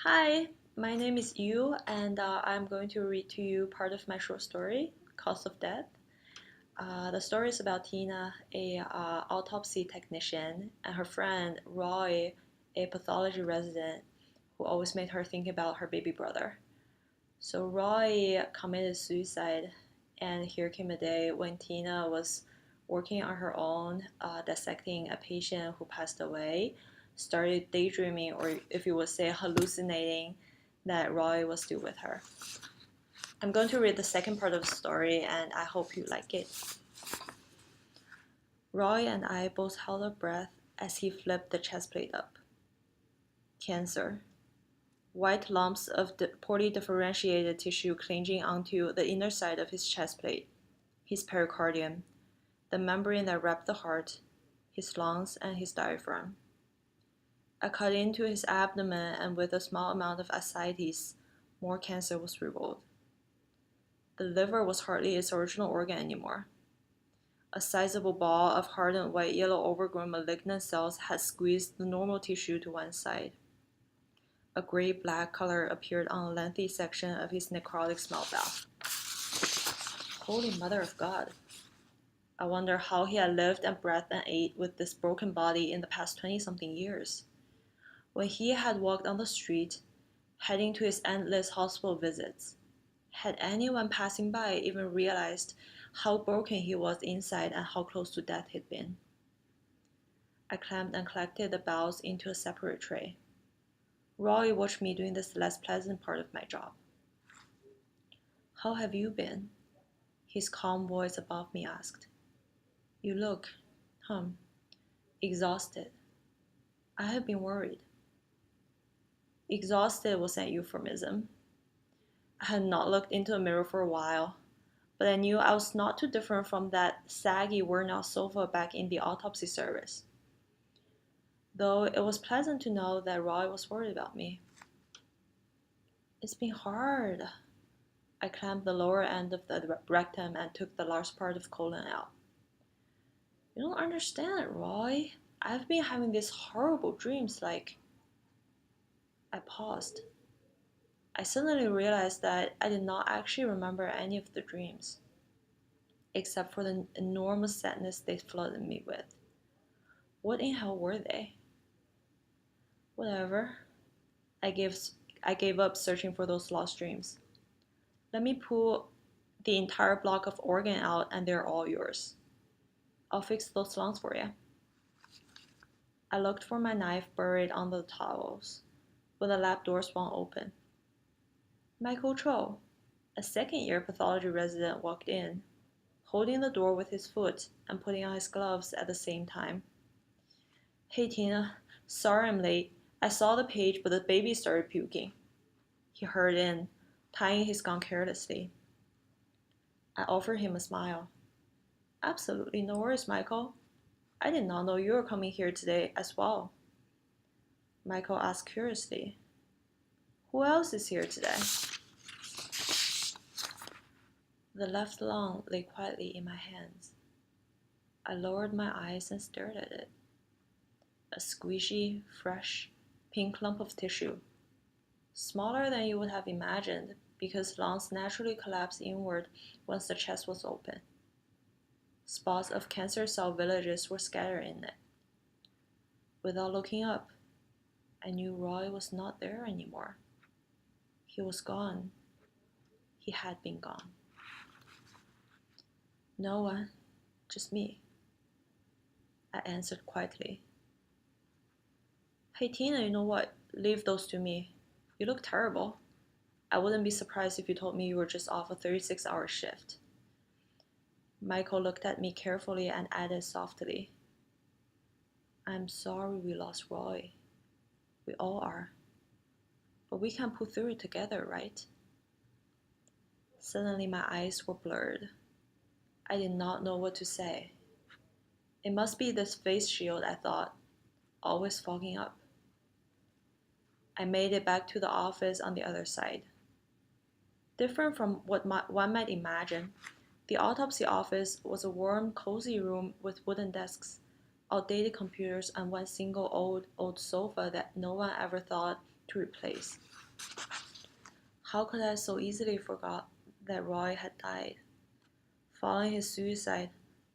Hi, my name is Yu, and I'm going to read to you part of my short story, Cause of Death. The story is about Tina, a autopsy technician, and her friend Roy, a pathology resident, who always made her think about her baby brother. So Roy committed suicide, and here came a day when Tina was working on her own, dissecting a patient who passed away, started daydreaming, or if you would say hallucinating, that Roy was still with her. I'm going to read the second part of the story, and I hope you like it. Roy and I both held our breath as he flipped the chest plate up. Cancer. White lumps of poorly differentiated tissue clinging onto the inner side of his chest plate, his pericardium, the membrane that wrapped the heart, his lungs, and his diaphragm. I cut into his abdomen, and with a small amount of ascites, more cancer was revealed. The liver was hardly its original organ anymore. A sizable ball of hardened white-yellow overgrown malignant cells had squeezed the normal tissue to one side. A gray-black color appeared on a lengthy section of his necrotic small bowel. Holy Mother of God. I wonder how he had lived and breathed and ate with this broken body in the past 20-something years. When he had walked on the street, heading to his endless hospital visits, had anyone passing by even realized how broken he was inside and how close to death he'd been? I clamped and collected the bowels into a separate tray. Roy watched me doing this less pleasant part of my job. How have you been? His calm voice above me asked. You look, exhausted. I have been worried. Exhausted was an euphemism. I had not looked into a mirror for a while, but I knew I was not too different from that saggy, worn-out sofa back in the autopsy service. Though it was pleasant to know that Roy was worried about me. It's been hard. I clamped the lower end of the rectum and took the large part of colon out. You don't understand, Roy. I've been having these horrible dreams like... I paused. I suddenly realized that I did not actually remember any of the dreams, except for the enormous sadness they flooded me with. What in hell were they? Whatever. I gave up searching for those lost dreams. Let me pull the entire block of organ out and they're all yours. I'll fix those lungs for you. I looked for my knife buried under the towels, but the lab door swung open. Michael Cho, a second-year pathology resident, walked in, holding the door with his foot and putting on his gloves at the same time. Hey Tina, sorry I'm late. I saw the page, but the baby started puking. He hurried in, tying his gun carelessly. I offered him a smile. Absolutely no worries, Michael. I did not know you were coming here today as well. Michael asked curiously. Who else is here today? The left lung lay quietly in my hands. I lowered my eyes and stared at it. A squishy, fresh, pink lump of tissue. Smaller than you would have imagined because lungs naturally collapse inward once the chest was open. Spots of cancer cell villages were scattered in it. Without looking up, I knew Roy was not there anymore. He was gone. He had been gone. No one, just me, I answered quietly. Hey Tina, you know what? Leave those to me. You look terrible. I wouldn't be surprised if you told me you were just off a 36-hour shift. Michael looked at me carefully and added softly, I'm sorry we lost Roy. We all are. But we can pull through it together, right? Suddenly my eyes were blurred. I did not know what to say. It must be this face shield, I thought, always fogging up. I made it back to the office on the other side. Different from what one might imagine, the autopsy office was a warm, cozy room with wooden desks, outdated computers, and one single old sofa that no one ever thought to replace. How could I so easily forget that Roy had died? Following his suicide,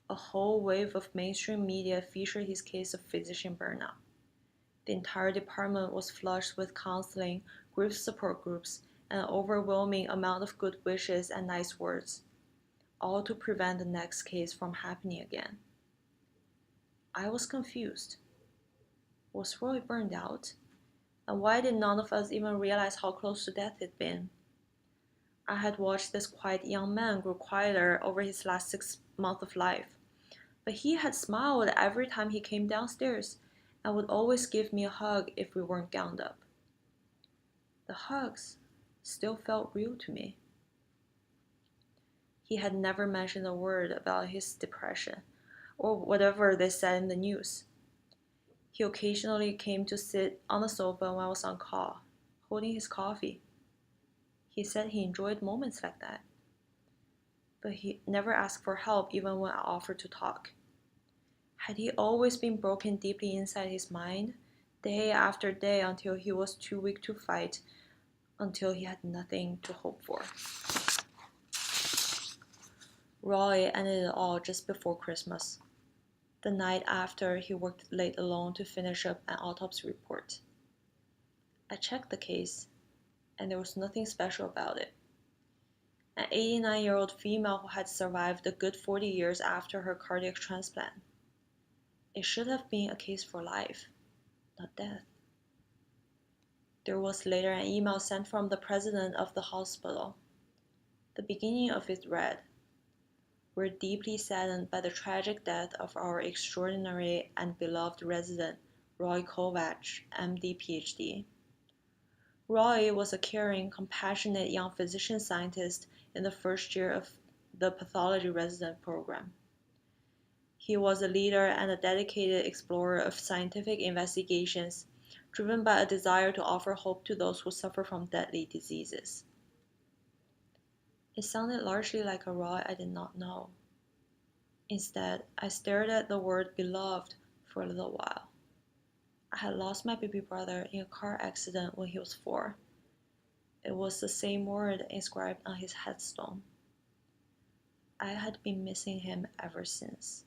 a whole wave of mainstream media featured his case of physician burnout. The entire department was flushed with counseling, grief support groups, and an overwhelming amount of good wishes and nice words, all to prevent the next case from happening again. I was confused. Was Roy burned out? And why did none of us even realize how close to death he'd been? I had watched this quiet young man grow quieter over his last 6 months of life, but he had smiled every time he came downstairs and would always give me a hug if we weren't gowned up. The hugs still felt real to me. He had never mentioned a word about his depression or whatever they said in the news. He occasionally came to sit on the sofa when I was on call, holding his coffee. He said he enjoyed moments like that, but he never asked for help even when I offered to talk. Had he always been broken deeply inside his mind, day after day until he was too weak to fight, until he had nothing to hope for? Roy ended it all just before Christmas, the night after he worked late alone to finish up an autopsy report. I checked the case, and there was nothing special about it. An 89-year-old female who had survived a good 40 years after her cardiac transplant. It should have been a case for life, not death. There was later an email sent from the president of the hospital. The beginning of it read, "We're deeply saddened by the tragic death of our extraordinary and beloved resident, Roy Kovacs, MD, PhD. Roy was a caring, compassionate young physician-scientist in the first year of the pathology resident program. He was a leader and a dedicated explorer of scientific investigations, driven by a desire to offer hope to those who suffer from deadly diseases." It sounded largely like a Roy I did not know. Instead, I stared at the word beloved for a little while. I had lost my baby brother in a car accident when he was 4. It was the same word inscribed on his headstone. I had been missing him ever since.